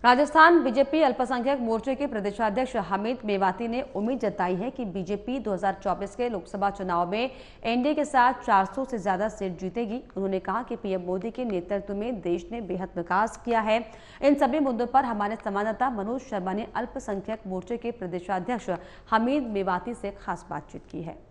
Rajasthan BJP अल्पसंख्यक मोर्चे के प्रदेशाध्यक्ष हमीद मेवाती ने उम्मीद जताई है कि बीजेपी 2024 के लोकसभा चुनाव में एनडीए के साथ 400 से ज्यादा सीट जीतेगी। उन्होंने कहा कि पीएम मोदी के नेतृत्व में देश ने बेहद विकास किया है। इन सभी मुद्दों पर हमारे संवाददाता मनोज शर्मा ने अल्पसंख्यक मोर्चे के प्रदेशाध्यक्ष हमीद मेवाती से खास बातचीत की है।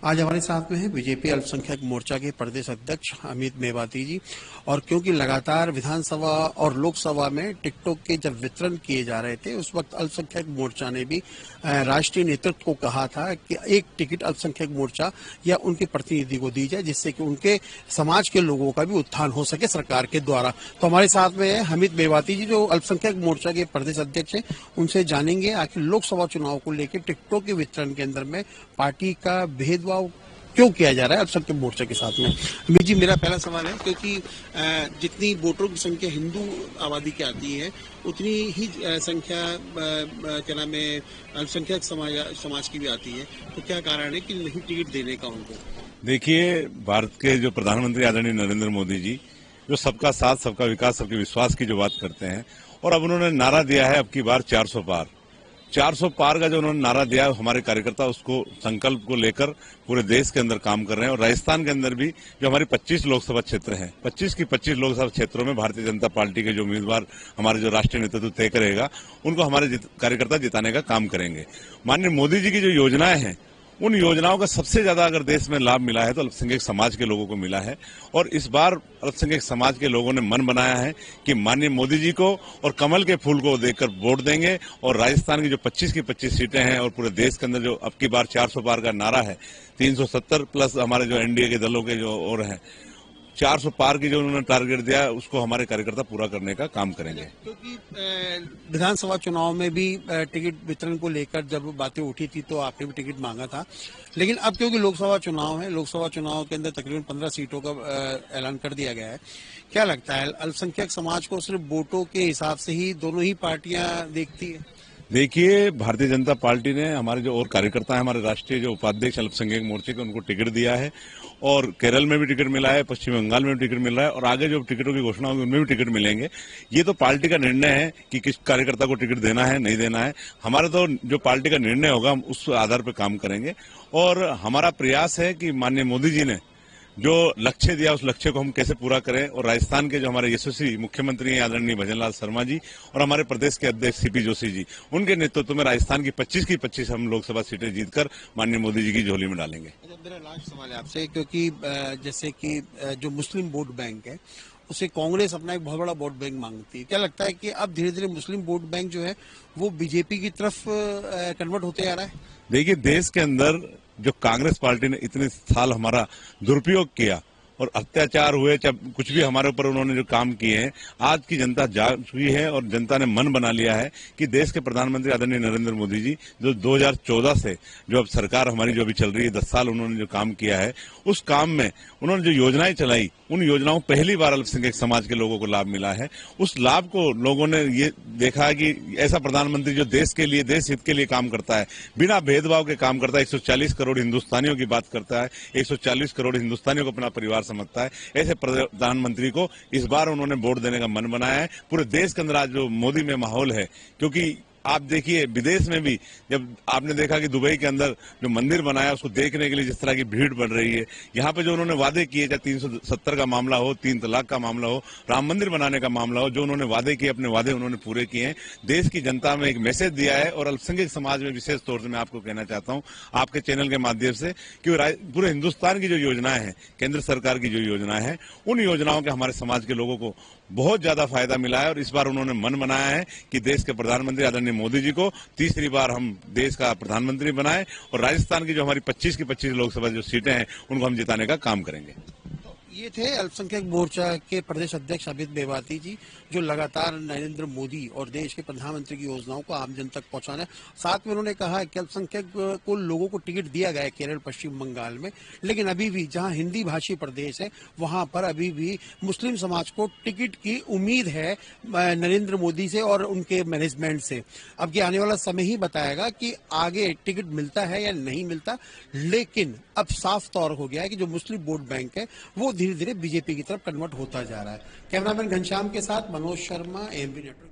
आज हमारे साथ में है बीजेपी अल्पसंख्यक मोर्चा के प्रदेश अध्यक्ष हमीद मेवाती जी। और क्योंकि लगातार विधानसभा और लोकसभा में टिकटों के जब वितरण किए जा रहे थे, उस वक्त अल्पसंख्यक मोर्चा ने भी राष्ट्रीय नेतृत्व को कहा था कि एक टिकट अल्पसंख्यक मोर्चा या उनके प्रतिनिधि को दी जाए, जिससे कि उनके समाज के लोगों का भी उत्थान हो सके सरकार के द्वारा। तो हमारे साथ में है हमीद मेवाती जी, जो अल्पसंख्यक मोर्चा के प्रदेश अध्यक्ष है। उनसे जानेंगे आखिर लोकसभा चुनाव को लेकर टिकटों के वितरण के अंदर में पार्टी का भेदभाव क्यों किया जा रहा है अल्पसंख्यक मोर्चा के साथ में। अमित जी, मेरा पहला सवाल है, क्योंकि जितनी वोटरों की संख्या हिंदू आबादी की आती है, उतनी ही संख्या क्या नाम है अल्पसंख्यक समाज की भी आती है, तो क्या कारण है कि नहीं टिकट देने का उनको? देखिए, भारत के जो प्रधानमंत्री आदरणीय नरेंद्र मोदी जी, जो सबका साथ, सबका विकास, सबके विश्वास की जो बात करते हैं, और अब उन्होंने नारा दिया है अब की बार 400 पार। 400 पार का जो उन्होंने नारा दिया, हमारे कार्यकर्ता उसको संकल्प को लेकर पूरे देश के अंदर काम कर रहे हैं। और राजस्थान के अंदर भी जो हमारी 25 लोकसभा क्षेत्र हैं, 25 की 25 लोकसभा क्षेत्रों में भारतीय जनता पार्टी के जो उम्मीदवार हमारे जो राष्ट्रीय नेतृत्व तय करेगा, उनको हमारे कार्यकर्ता जिताने का काम करेंगे। माननीय मोदी जी की जो योजनाएं हैं, उन योजनाओं का सबसे ज्यादा अगर देश में लाभ मिला है तो अल्पसंख्यक समाज के लोगों को मिला है। और इस बार अल्पसंख्यक समाज के लोगों ने मन बनाया है कि माननीय मोदी जी को और कमल के फूल को देखकर वोट देंगे। और राजस्थान की जो 25 की 25 सीटें हैं और पूरे देश के अंदर जो अब की बार 400 पार का नारा है, 370 प्लस हमारे जो एनडीए के दलों के जो और हैं, 400 पार की जो उन्होंने टारगेट दिया है, उसको हमारे कार्यकर्ता पूरा करने का काम करेंगे। क्योंकि विधानसभा चुनाव में भी टिकट वितरण को लेकर जब बातें उठी थी तो आपने भी टिकट मांगा था, लेकिन अब क्योंकि लोकसभा चुनाव है, लोकसभा चुनाव के अंदर तकरीबन 15 सीटों का ऐलान कर दिया गया है। क्या लगता है, अल्पसंख्यक समाज को सिर्फ वोटों के हिसाब से ही दोनों ही पार्टियां देखती है? देखिए, भारतीय जनता पार्टी ने हमारे जो और कार्यकर्ता है, हमारे राष्ट्रीय जो उपाध्यक्ष अल्पसंख्यक मोर्चे के, उनको टिकट दिया है। और केरल में भी टिकट मिला है, पश्चिम बंगाल में भी टिकट मिल रहा है, और आगे जो टिकटों की घोषणा होगी उनमें भी टिकट मिलेंगे। ये तो पार्टी का निर्णय है कि किस कार्यकर्ता को टिकट देना है, नहीं देना है। हमारा तो जो पार्टी का निर्णय होगा, हम उस आधार पर काम करेंगे। और हमारा प्रयास है कि माननीय मोदी जी ने जो लक्ष्य दिया, उस लक्ष्य को हम कैसे पूरा करें। और राजस्थान के जो हमारे यशस्वी मुख्यमंत्री हैं आदरणीय भजनलाल शर्मा जी, और हमारे प्रदेश के अध्यक्ष सीपी जोशी जी, उनके नेतृत्व में राजस्थान की 25 की 25 हम लोकसभा सीटें जीतकर माननीय मोदी जी की झोली में डालेंगे। मेरा लास्ट सवाल है आपसे, क्योंकि जैसे कि जो मुस्लिम वोट बैंक है, उसे कांग्रेस अपना एक बहुत बड़ा वोट बैंक मांगती है। क्या लगता है कि अब धीरे धीरे मुस्लिम वोट बैंक जो है वो बीजेपी की तरफ कन्वर्ट होते आ रहा है? देखिए, देश के अंदर जो कांग्रेस पार्टी ने इतने साल हमारा दुरुपयोग किया और अत्याचार हुए, चाहे कुछ भी हमारे ऊपर उन्होंने जो काम किए हैं, आज की जनता जाग चुकी है और जनता ने मन बना लिया है कि देश के प्रधानमंत्री आदरणीय नरेंद्र मोदी जी, जो 2014 से जो अब सरकार हमारी जो अभी चल रही है, 10 साल उन्होंने जो काम किया है, उस काम में उन्होंने जो योजनाएं चलाई, उन योजनाओं पहली बार अल्पसंख्यक समाज के लोगों को लाभ मिला है। उस लाभ को लोगों ने ये देखा है कि ऐसा प्रधानमंत्री जो देश के लिए, देश हित के लिए काम करता है, बिना भेदभाव के काम करता है, 140 करोड़ हिंदुस्तानियों की बात करता है, 140 करोड़ हिंदुस्तानियों को अपना परिवार समझता है, ऐसे प्रधानमंत्री को इस बार उन्होंने वोट देने का मन बनाया है। पूरे देश के अंदर आज जो मोदी में माहौल है, क्योंकि आप देखिए विदेश में भी जब आपने देखा कि दुबई के अंदर जो मंदिर बनाया, उसको देखने के लिए जिस तरह की भीड़ बढ़ रही है, यहाँ पे जो उन्होंने वादे किए, चाहे 370 का मामला हो, 3 तलाक का मामला हो, राम मंदिर बनाने का मामला हो, जो उन्होंने वादे किए, अपने वादे उन्होंने पूरे किए हैं। देश की जनता में एक मैसेज दिया है। और अल्पसंख्यक समाज में विशेष तौर से मैं आपको कहना चाहता हूँ आपके चैनल के माध्यम से कि पूरे हिंदुस्तान की जो योजनाएं हैं, केंद्र सरकार की जो योजनाएं हैं, उन योजनाओं के हमारे समाज के लोगों को बहुत ज्यादा फायदा मिला है। और इस बार उन्होंने मन बनाया है कि देश के प्रधानमंत्री आदरणीय मोदी जी को तीसरी बार हम देश का प्रधानमंत्री बनाएं और राजस्थान की जो हमारी 25 की 25 लोकसभा जो सीटें हैं, उनको हम जिताने का काम करेंगे। ये थे अल्पसंख्यक मोर्चा के प्रदेश अध्यक्ष हमीद मेवाती जी, जो लगातार नरेंद्र मोदी और देश के प्रधानमंत्री की योजनाओं को आम जन तक पहुंचाना। साथ में उन्होंने कहा है कि अल्पसंख्यक को लोगों को टिकट दिया गया है केरल, पश्चिम बंगाल में, लेकिन अभी भी जहां हिंदी भाषी प्रदेश है, वहां पर अभी भी मुस्लिम समाज को टिकट की उम्मीद है नरेंद्र मोदी से और उनके मैनेजमेंट से। अब ये आने वाला समय ही बताएगा कि आगे टिकट मिलता है या नहीं मिलता, लेकिन अब साफ तौर हो गया है कि जो मुस्लिम वोट बैंक है वो धीरे धीरे बीजेपी की तरफ कन्वर्ट होता जा रहा है। कैमरामैन घनश्याम के साथ मनोज शर्मा, एएमपी नेटवर्क।